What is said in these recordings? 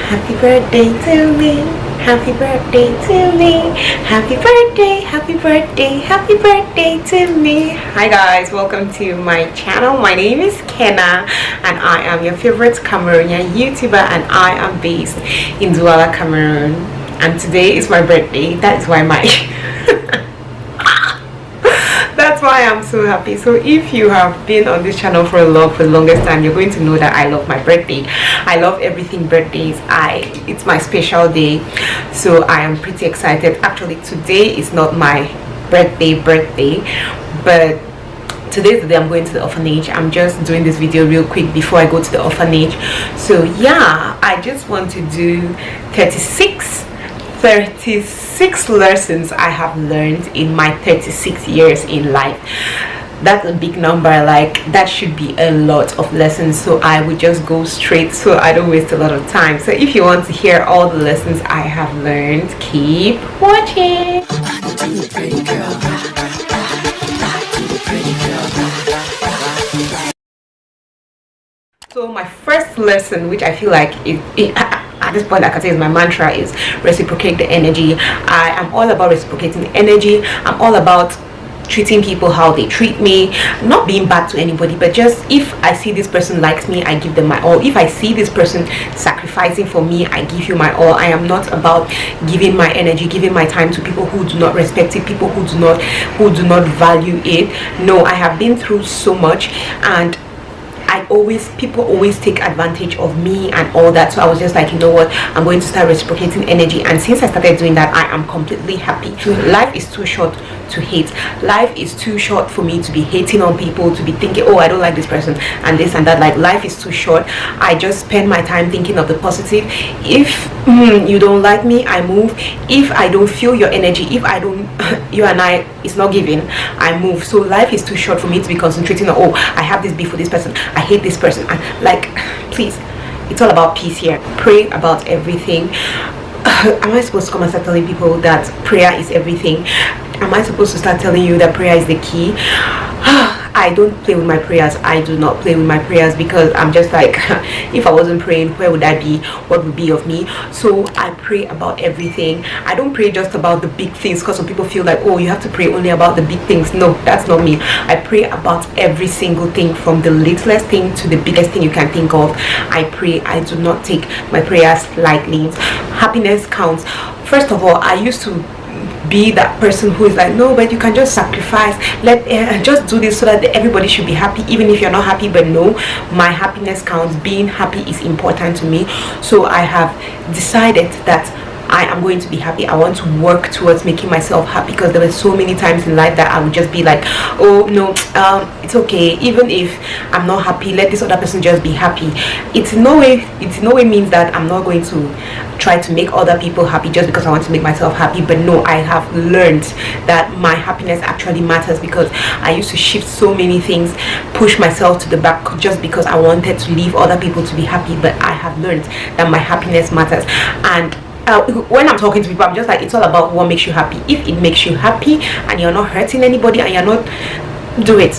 Happy birthday to me. Happy birthday to me. Happy birthday, happy birthday, happy birthday to me. Hi guys, welcome to my channel. My name is Kenna and I am your favorite Cameroonian YouTuber, and I am based in Douala, Cameroon. And today is my birthday. That is why that's why I'm so happy. So if you have been on this channel for the longest time, you're going to know that I love my birthday. I love everything birthdays. It's my special day, so I am pretty excited. Actually, today is not my birthday, but today is the day I'm going to the orphanage. I'm just doing this video real quick before I go to the orphanage. So yeah, I just want to do 36 lessons I have learned in my 36 years in life. That's a big number. Like, that should be a lot of lessons, so I would just go straight so I don't waste a lot of time. So if you want to hear all the lessons I have learned, keep watching. So my first lesson, which I feel like at this point I can say is my mantra, is reciprocate the energy. I am all about reciprocating the energy. I'm all about treating people how they treat me, not being bad to anybody, but just if I see this person likes me, I give them my all. If I see this person sacrificing for me, I give you my all. I am not about giving my energy, giving my time to people who do not respect it, people who do not value it. No, I have been through so much, and people always take advantage of me and all that. So I was just like, you know what, I'm going to start reciprocating energy. And since I started doing that, I am completely happy. Life is too short to hate. Life is too short for me to be hating on people, to be thinking, oh, I don't like this person and this and that. Like, life is too short. I just spend my time thinking of the positive. If you don't like me, I move. If I don't feel your energy, if I don't you and I, it's not giving, I move. So life is too short for me to be concentrating on, oh, I have this beef with this person, I hate this person. And like, please, it's all about peace here. Pray about everything. Am I supposed to come and start telling people that prayer is everything? Am I supposed to start telling you that prayer is the key? I don't play with my prayers. I do not play with my prayers, because I'm just like, if I wasn't praying, where would I be? What would be of me? So I pray about everything. I don't pray just about the big things, because some people feel like, oh, you have to pray only about the big things. No, that's not me. I pray about every single thing, from the littlest thing to the biggest thing you can think of. I pray. I do not take my prayers lightly. Happiness counts. First of all, I used to be that person who is like, no, but you can just sacrifice, just do this so that everybody should be happy, even if you're not happy. But no, my happiness counts. Being happy is important to me. So I have decided that I am going to be happy. I want to work towards making myself happy, because there were so many times in life that I would just be like, oh no, it's okay, even if I'm not happy, let this other person just be happy. It in no way means that I'm not going to try to make other people happy just because I want to make myself happy. But no, I have learned that my happiness actually matters, because I used to shift so many things, push myself to the back just because I wanted to leave other people to be happy. But I have learned that my happiness matters. And when I'm talking to people, I'm just like, it's all about what makes you happy. If it makes you happy and you're not hurting anybody and you're not, do it.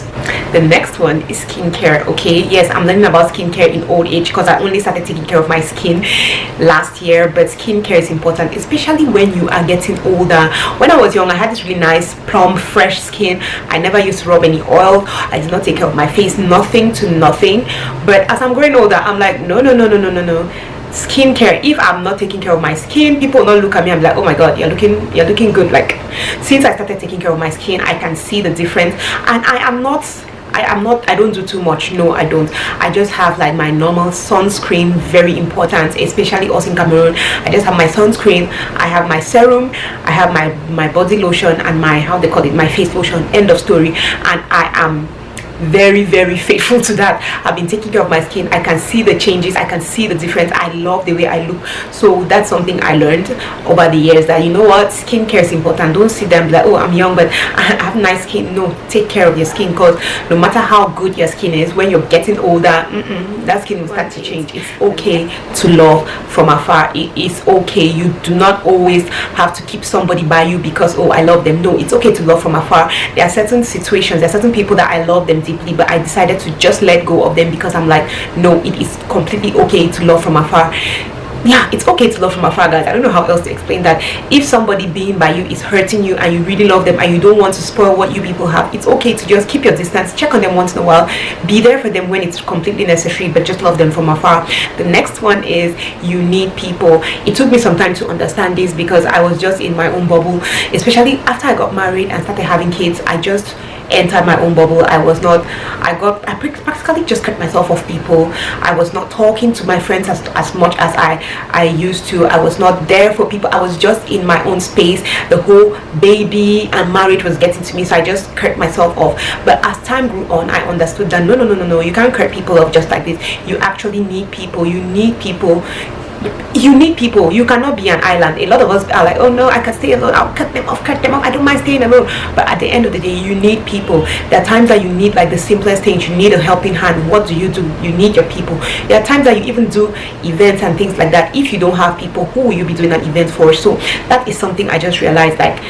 The next one is skincare. Okay, yes, I'm learning about skincare in old age, because I only started taking care of my skin last year. But skincare is important, especially when you are getting older. When I was young, I had this really nice plump fresh skin. I never used to rub any oil. I did not take care of my face, nothing. But as I'm growing older, I'm like, no, skincare. If I'm not taking care of my skin, people will not look at me and be like, oh my god, you're looking good. Like, since I started taking care of my skin, I can see the difference. And I don't do too much. No, I don't. I just have like my normal sunscreen, very important, especially us in Cameroon. I just have my sunscreen, I have my serum, I have my body lotion, and my, how they call it, my face lotion. End of story. And I am very, very faithful to that. I've been taking care of my skin. I can see the changes, I can see the difference. I love the way I look. So that's something I learned over the years, that, you know what, skincare is important. Don't see them like, oh, I'm young but I have nice skin. No, take care of your skin, because no matter how good your skin is, when you're getting older, that skin will start to change. It's okay to love from afar. It is okay. You do not always have to keep somebody by you because, oh, I love them. No, it's okay to love from afar. There are certain situations, there are certain people that I love them deeply, but I decided to just let go of them, because I'm like, no, it is completely okay to love from afar. yeah, it's okay to love from afar, guys. I don't know how else to explain that. If somebody being by you is hurting you and you really love them and you don't want to spoil what you people have, it's okay to just keep your distance, check on them once in a while, be there for them when it's completely necessary, but just love them from afar. The next one is you need people. It took me some time to understand this because I was just in my own bubble, especially after I got married and started having kids. I just entered my own bubble. I practically just cut myself off people. I was not talking to my friends as much as I used to. I was not there for people. I was just in my own space. The whole baby and marriage was getting to me, so I just cut myself off. But as time grew on, I understood that no, you can't cut people off just like this. You actually need people. You need people. You cannot be an island. A lot of us are like, oh no, I can stay alone, I'll cut them off, I don't mind staying alone. But at the end of the day, you need people. There are times that you need like the simplest things. You need a helping hand. What do? You need your people. There are times that you even do events and things like that. If you don't have people, who will you be doing an event for? So that is something I just realized, like,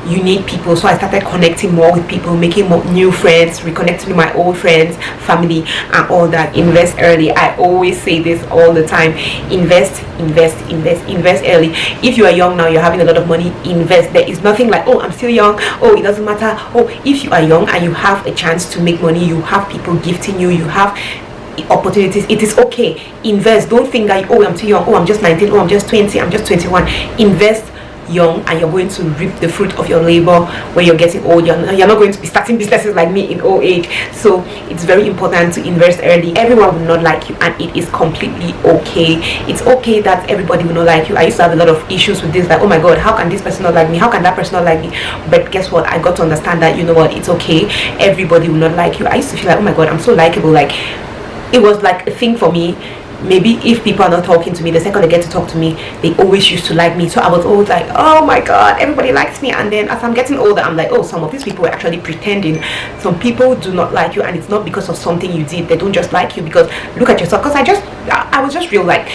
you need people. So I started connecting more with people, making more new friends, reconnecting with my old friends, family, and all that. Invest early. I always say this all the time. Invest early. If you are young now, you're having a lot of money, invest. There is nothing like, oh, I'm still young, oh, it doesn't matter. Oh, if you are young and you have a chance to make money, you have people gifting you, you have opportunities, it is okay. Invest. Don't think that, oh, I'm too young, oh, I'm just 19, oh, I'm just 20, I'm just 21. Invest young and you're going to reap the fruit of your labor when you're getting old. You're not going to be starting businesses like me in old age. So it's very important to invest early. Everyone will not like you, and it is completely okay. It's okay that everybody will not like you. I used to have a lot of issues with this, like, oh my god, how can this person not like me, how can that person not like me? But guess what, I got to understand that, you know what, it's okay. Everybody will not like you. I used to feel like, oh my god, I'm so likable. Like, it was like a thing for me. Maybe if people are not talking to me, the second they get to talk to me, they always used to like me. So I was always like, oh my god, everybody likes me. And then as I'm getting older, I'm like, oh, some of these people are actually pretending. Some people do not like you, and it's not because of something you did. They don't just like you because look at yourself. Because I was just real. Like,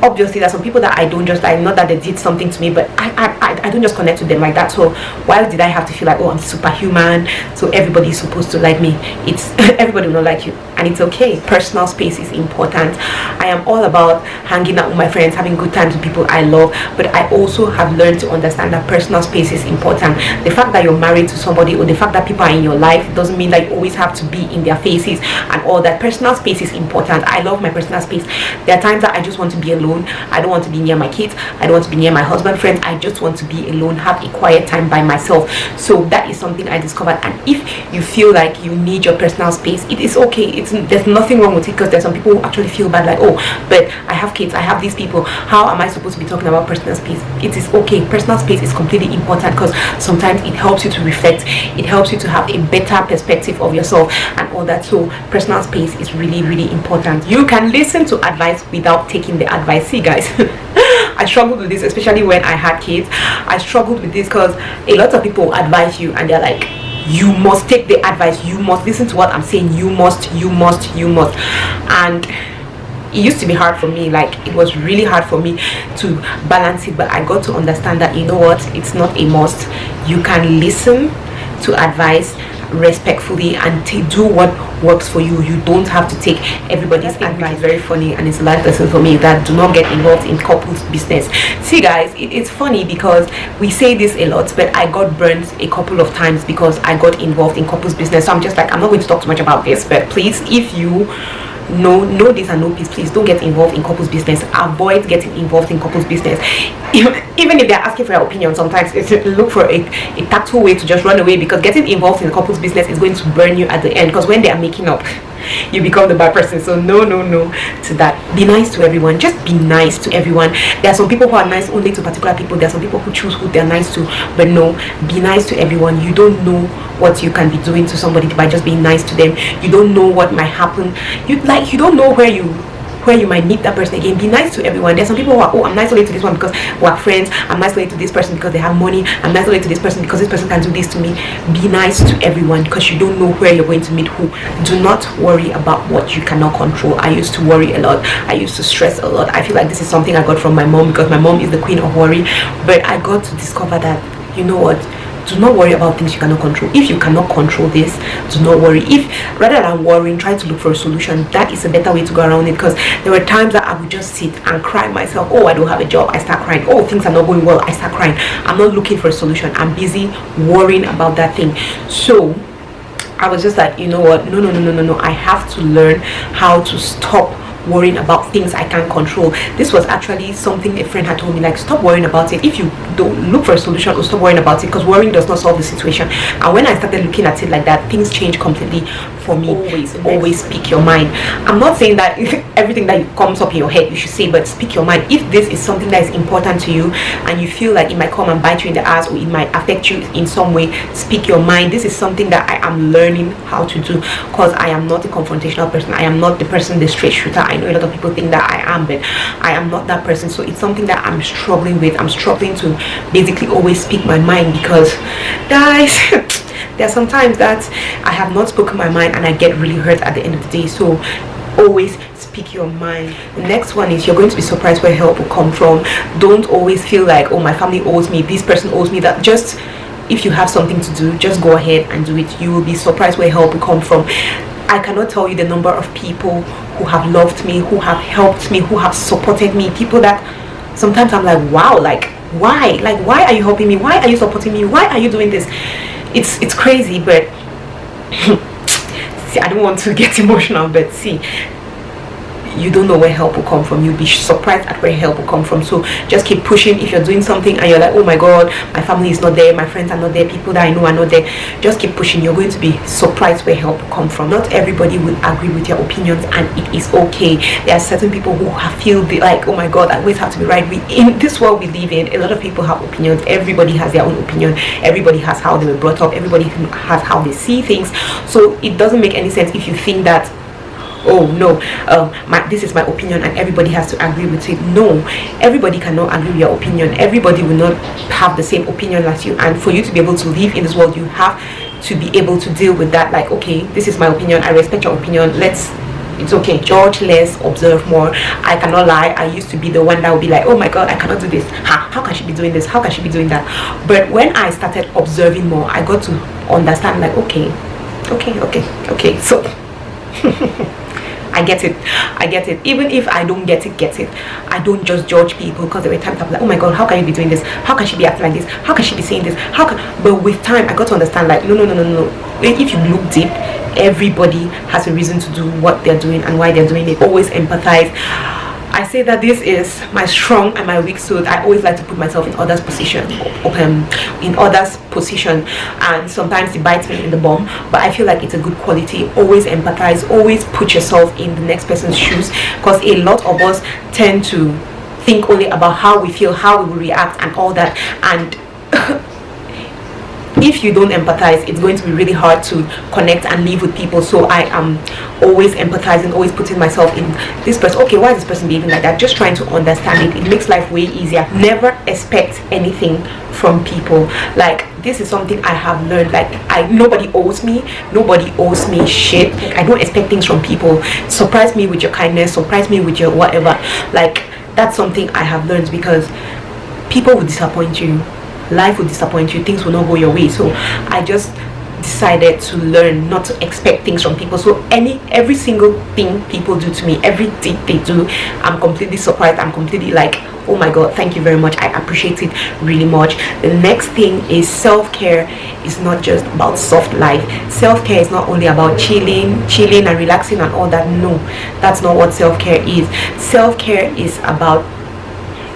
obviously there's some people that I don't just like, not that they did something to me, but I don't just connect with them like that. So why did I have to feel like, oh, I'm superhuman, so everybody's supposed to like me? It's everybody will not like you, and it's okay. Personal space is important. I am all about hanging out with my friends, having good times with people I love, but I also have learned to understand that personal space is important. The fact that you're married to somebody, or the fact that people are in your life, doesn't mean that you always have to be in their faces and all that. Personal space is important. I love my personal space. There are times that I just want to be alone. I don't want to be near my kids, I don't want to be near my husband, friends. I just want to be alone, have a quiet time by myself. So that is something I discovered. And if you feel like you need your personal space, it is okay. There's nothing wrong with it, because there's some people who actually feel bad, like, oh, but I have kids, I have these people, how am I supposed to be talking about personal space? It is okay. Personal space is completely important, because sometimes it helps you to reflect, it helps you to have a better perspective of yourself and all that. So personal space is really, really important. You can listen to advice without taking the advice. See, guys, I struggled with this, especially when I had kids. I struggled with this because a lot of people advise you and they're like, you must take the advice, you must listen to what I'm saying, you must. And it used to be hard for me. Like, it was really hard for me to balance it, but I got to understand that, you know what, it's not a must. You can listen to advice respectfully and do what works for you. You don't have to take everybody's advice. Very funny, and it's a life lesson for me, that do not get involved in couples business. See, guys, it's funny because we say this a lot, but I got burnt a couple of times because I got involved in couples business. So I'm just like, I'm not going to talk too much about this, but please, if you know this and know peace, please don't get involved in couples business. Avoid getting involved in couples business. Even if they're asking for your opinion, sometimes look for a tactful way to just run away, because getting involved in couples business is going to burn you at the end, because when they are making up, you become the bad person. So no to that. Be nice to everyone. Just be nice to everyone. There are some people who are nice only to particular people. There are some people who choose who they're nice to, but no, be nice to everyone. You don't know what you can be doing to somebody by just being nice to them. You don't know what might happen. You don't know where you might meet that person again. Be nice to everyone. There's some people who are, oh, I'm nice only to this one because we're friends. I'm nice only to this person because they have money. I'm nice only to this person because this person can do this to me. Be nice to everyone, because you don't know where you're going to meet who. Do not worry about what you cannot control. I used to worry a lot. I used to stress a lot. I feel like this is something I got from my mom, because my mom is the queen of worry. But I got to discover that, you know what, do not worry about things you cannot control. If you cannot control this, do not worry. If rather than worrying, try to look for a solution. That is a better way to go around it, because there were times that I would just sit and cry myself. Oh, I don't have a job, I start crying. Oh, things are not going well, I start crying. I'm not looking for a solution, I'm busy worrying about that thing. So I was just like, you know what, no, I have to learn how to stop worrying about things I can't control. This was actually something a friend had told me, like, stop worrying about it. If you don't look for a solution, or stop worrying about it, because worrying does not solve the situation. And when I started looking at it like that, things changed completely for me. Always speak your mind. I'm not saying that everything that comes up in your head you should say, but speak your mind. If this is something that is important to you and you feel like it might come and bite you in the ass, or it might affect you in some way, speak your mind. This is something that I am learning how to do, because I am not a confrontational person. I am not the person, the straight shooter. I know a lot of people think that I am, but I am not that person. So it's something that I'm struggling with. I'm struggling to basically always speak my mind, because guys, there are some times that I have not spoken my mind and I get really hurt at the end of the day. So always speak your mind. The next one is, you're going to be surprised where help will come from. Don't always feel like, oh, my family owes me, this person owes me that. Just, if you have something to do, just go ahead and do it. You will be surprised where help will come from. I cannot tell you the number of people who have loved me, who have helped me, who have supported me. People that sometimes I'm like, wow, like, why? Like, why are you helping me? Why are you supporting me? Why are you doing this? It's crazy, but see, I don't want to get emotional, but see, you don't know where help will come from. You'll be surprised at where help will come from. So just keep pushing. If you're doing something and you're like, oh my god, my family is not there, my friends are not there, people that I know are not there, just keep pushing. You're going to be surprised where help will come from. Not everybody will agree with your opinions, and it is okay. There are certain people who feel like, oh my god, I always have to be right. In this world we live in, a lot of people have opinions. Everybody has their own opinion. Everybody has how they were brought up. Everybody has how they see things. So it doesn't make any sense if you think that, oh no, this is my opinion and everybody has to agree with it. No, everybody cannot agree with your opinion. Everybody will not have the same opinion as you, and for you to be able to live in this world, you have to be able to deal with that. Like, okay, this is my opinion, I respect your opinion, it's okay, judge less, observe more. I cannot lie, I used to be the one that would be like, oh my god, I cannot do this, how can she be doing this, how can she be doing that? But when I started observing more, I got to understand, like, okay, so I get it. Even if I don't get it, I don't just judge people, because there were times I'm like, oh my god, how can you be doing this, how can she be acting like this, how can she be saying this, but with time I got to understand, like, no, if you look deep, everybody has a reason to do what they're doing and why they're doing it. Always empathize. I say that this is my strong and my weak suit. I always like to put myself in others' position, and sometimes it bites me in the bum, but I feel like it's a good quality. Always empathize, always put yourself in the next person's shoes, because a lot of us tend to think only about how we feel, how we will react and all that, and if you don't empathize, it's going to be really hard to connect and live with people. So I am always empathizing, always putting myself in this person. Okay, why is this person behaving like that? Just trying to understand it. It makes life way easier. Never expect anything from people. Like, this is something I have learned. Like, nobody owes me shit. I don't expect things from people. Surprise me with your kindness, surprise me with your whatever. Like, that's something I have learned, because people will disappoint you, life will disappoint you, things will not go your way. So I just decided to learn not to expect things from people. So every single thing people do to me, everything they do, I'm completely surprised. I'm completely like, oh my god, thank you very much, I appreciate it really much. The next thing is self-care. Is not just about soft life. Self-care is not only about chilling and relaxing and all that. No, that's not what self-care is. Self-care is about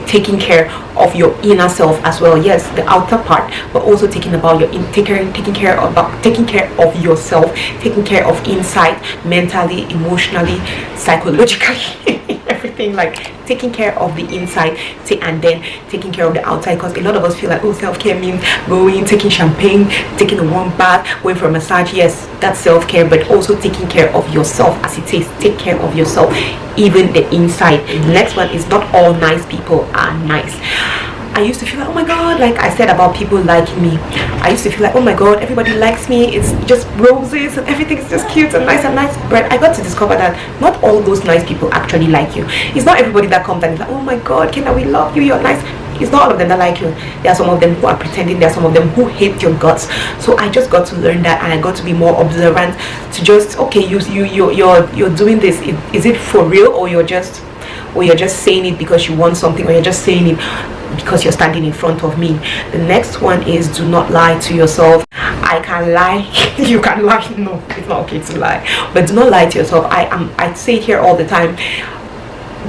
taking care of your inner self as well. Yes, the outer part, but also taking care of yourself, taking care of inside, mentally, emotionally, psychologically, everything. Like, taking care of the inside and then taking care of the outside, because a lot of us feel like, oh, self-care means going, taking champagne, taking a warm bath, going for a massage. Yes, that's self-care, but also taking care of yourself as it is. Take care of yourself, even the inside. The next one is, not all nice people are nice. I used to feel like, oh my god, like I said about people liking me, I used to feel like, oh my god, everybody likes me, it's just roses and everything is just cute and nice, but I got to discover that not all those nice people actually like you. It's not everybody that comes and is like, oh my god, Kenna, we love you, you're nice. It's not all of them that like you. There are some of them who are pretending. There are some of them who hate your guts. So I just got to learn that, and I got to be more observant. To just, okay, you're doing this. Is it for real, or you're just saying it because you want something, or you're just saying it because you're standing in front of me? The next one is, do not lie to yourself. I can lie. You can lie. No, it's not okay to lie, but do not lie to yourself. I say it here all the time.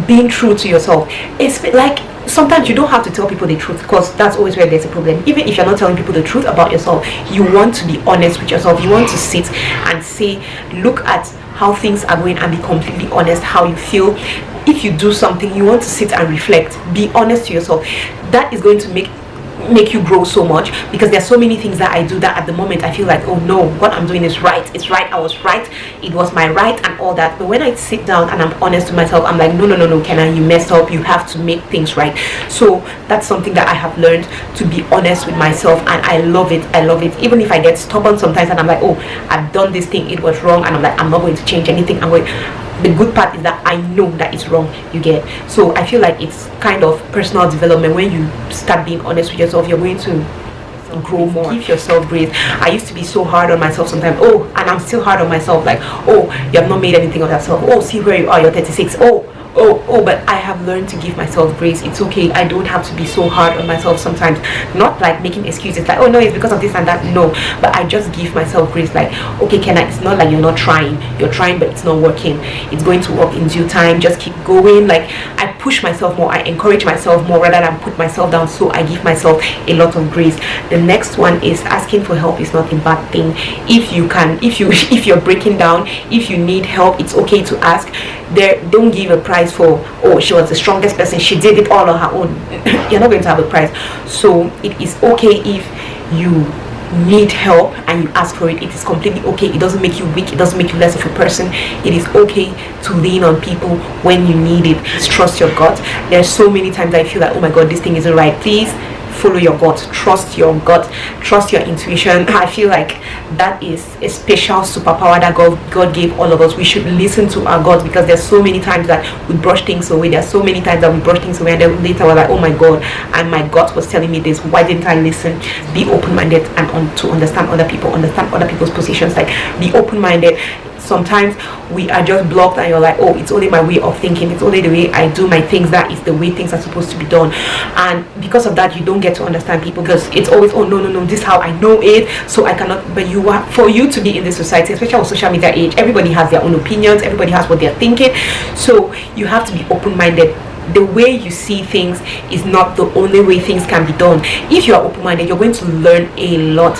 Being true to yourself. It's like, sometimes you don't have to tell people the truth, because that's always where there's a problem. Even if you're not telling people the truth about yourself, you want to be honest with yourself. You want to sit and say, look at how things are going, and be completely honest how you feel. If you do something, you want to sit and reflect. Be honest to yourself. That is going to make you grow so much, because there's so many things that I do that at the moment I feel like, oh no, what I'm doing is right, it's right, I was right, it was my right, and all that. But when I sit down and I'm honest to myself, I'm like, no, Kenna, you messed up, you have to make things right. So that's something that I have learned, to be honest with myself, and I love it. Even if I get stubborn sometimes and I'm like, oh, I've done this thing, it was wrong, and I'm like, I'm not going to change anything. The good part is that I know that it's wrong, you get. So I feel like it's kind of personal development. When you start being honest with yourself, you're going to grow more. Give yourself grace. I used to be so hard on myself sometimes. Oh, and I'm still hard on myself, like, oh, you have not made anything of yourself. Oh, see where you are, you're 36. Oh, but I have learned to give myself grace. It's okay. I don't have to be so hard on myself sometimes. Not like making excuses like, oh no, it's because of this and that. No, but I just give myself grace, like, okay, Kenna, it's not like you're not trying. You're trying, but it's not working. It's going to work in due time. Just keep going. Like, I push myself more. I encourage myself more rather than put myself down. So I give myself a lot of grace. The next one is, asking for help is not a bad thing. If you're breaking down, if you need help, it's okay to ask. Don't give a prize for, oh, she was the strongest person, she did it all on her own. You're not going to have a prize. So it is okay if you need help and you ask for it. It is completely okay. It doesn't make you weak, it doesn't make you less of a person. It is okay to lean on people when you need it. Just trust your gut. There's so many times I feel like, oh my god, this thing isn't right. Please follow your gut. Trust your gut. Trust your intuition. I feel like that is a special superpower that God gave all of us. We should listen to our gut, because there's so many times that we brush things away. There's so many times that we brush things away, and then later we're like, oh my god, and my gut was telling me this, why didn't I listen? Be open-minded and to understand other people, understand other people's positions. Like, be open-minded. Sometimes we are just blocked, and you're like, oh, it's only my way of thinking, it's only the way I do my things, that is the way things are supposed to be done. And because of that, you don't get to understand people, because it's always, oh no, this is how I know it, so I cannot. But for you to be in this society, especially on social media age, everybody has their own opinions, everybody has what they're thinking. So you have to be open-minded. The way you see things is not the only way things can be done. If you are open-minded, you're going to learn a lot,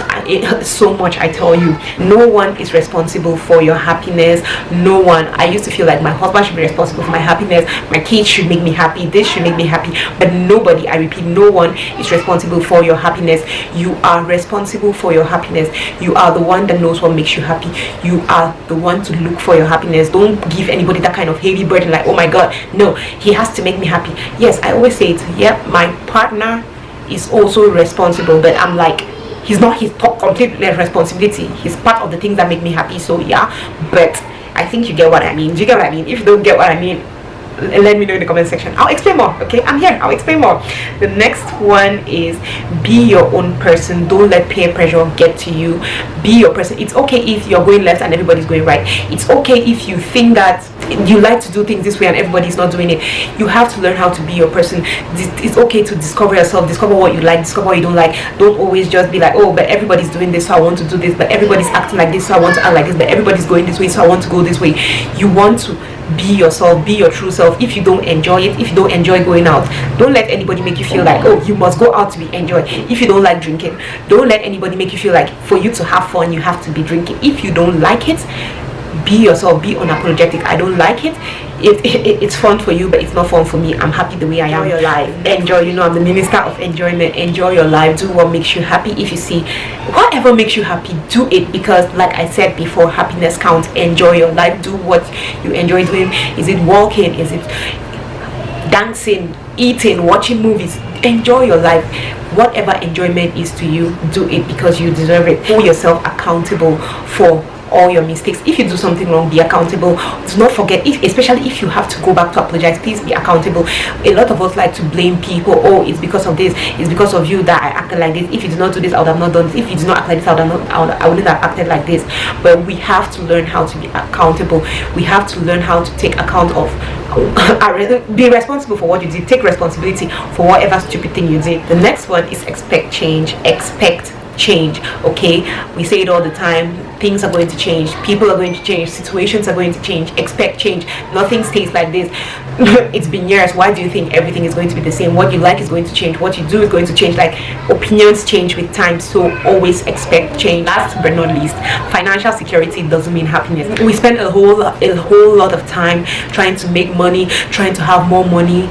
so much. I tell you, no one is responsible for your happiness. No one. I used to feel like my husband should be responsible for my happiness, my kids should make me happy, this should make me happy, but nobody, I repeat, no one is responsible for your happiness. You are responsible for your happiness. You are the one that knows what makes you happy. You are the one to look for your happiness. Don't give anybody that kind of heavy burden, like, oh my god, no, he has to make me happy. Yes, I always say it. Yeah, my partner is also responsible, but I'm like, he's not his complete responsibility. He's part of the things that make me happy. So yeah, but I think you get what I mean. Do you get what I mean? If you don't get what I mean, let me know in the comment section. I'll explain more. Okay, I'm here, I'll explain more. The next one is, be your own person. Don't let peer pressure get to you. Be your person. It's okay if you're going left and everybody's going right. It's okay if you think that you like to do things this way and everybody's not doing it. You have to learn how to be your person. It's okay to discover yourself, discover what you like, discover what you don't like. Don't always just be like, oh, but everybody's doing this, so I want to do this, but everybody's acting like this, so I want to act like this, but everybody's going this way, so I want to go this way. You want to be yourself, be your true self. If you don't enjoy it, if you don't enjoy going out, don't let anybody make you feel like, oh, you must go out to be enjoyed. If you don't like drinking, don't let anybody make you feel like for you to have fun you have to be drinking. If you don't like it, be yourself, be unapologetic. I don't like it. It's fun for you, but it's not fun for me. I'm happy the way I am. Enjoy your life. Enjoy. You know, I'm the minister of enjoyment. Enjoy your life. Do what makes you happy. If you see whatever makes you happy, do it, because like I said before, happiness counts. Enjoy your life. Do what you enjoy doing. Is it walking? Is it dancing, eating, watching movies? Enjoy your life. Whatever enjoyment is to you, do it, because you deserve it. Hold yourself accountable for all your mistakes. If you do something wrong, be accountable. Do not forget, especially if you have to go back to apologize, please be accountable. A lot of us like to blame people. Oh, it's because of this, it's because of you that I acted like this. If you did not do this, I would have not done this. If you did not act like this, I wouldn't have acted like this. But we have to learn how to be accountable. We have to learn how to take account of be responsible for what you did. Take responsibility for whatever stupid thing you did. The next one is expect change. Expect change. Okay, we say it all the time. Things are going to change, people are going to change, situations are going to change. Expect change. Nothing stays like this. It's been years. Why do you think everything is going to be the same? What you like is going to change, what you do is going to change. Like, opinions change with time, so always expect change. Last but not least, financial security doesn't mean happiness. We spend a whole lot of time trying to make money, trying to have more money,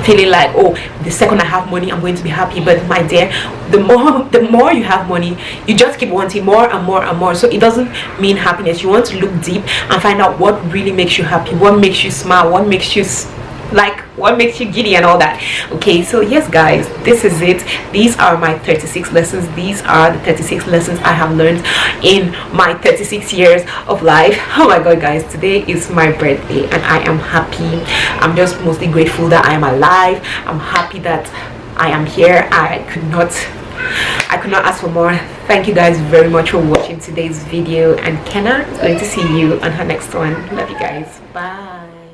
feeling like, oh, the second I have money I'm going to be happy. But my dear, the more you have money, you just keep wanting more and more and more. So it doesn't mean happiness. You want to look deep and find out what really makes you happy, what makes you smile, what makes you what makes you giddy and all that. Okay, so yes guys, this is it. These are my 36 lessons. These are the 36 lessons I have learned in my 36 years of life. Oh my god guys, today is my birthday and I am happy. I'm just mostly grateful that I am alive. I'm happy that I am here. I could not ask for more. Thank you guys very much for watching today's video, and Kenna is going to see you on her next one. Love you guys. Bye.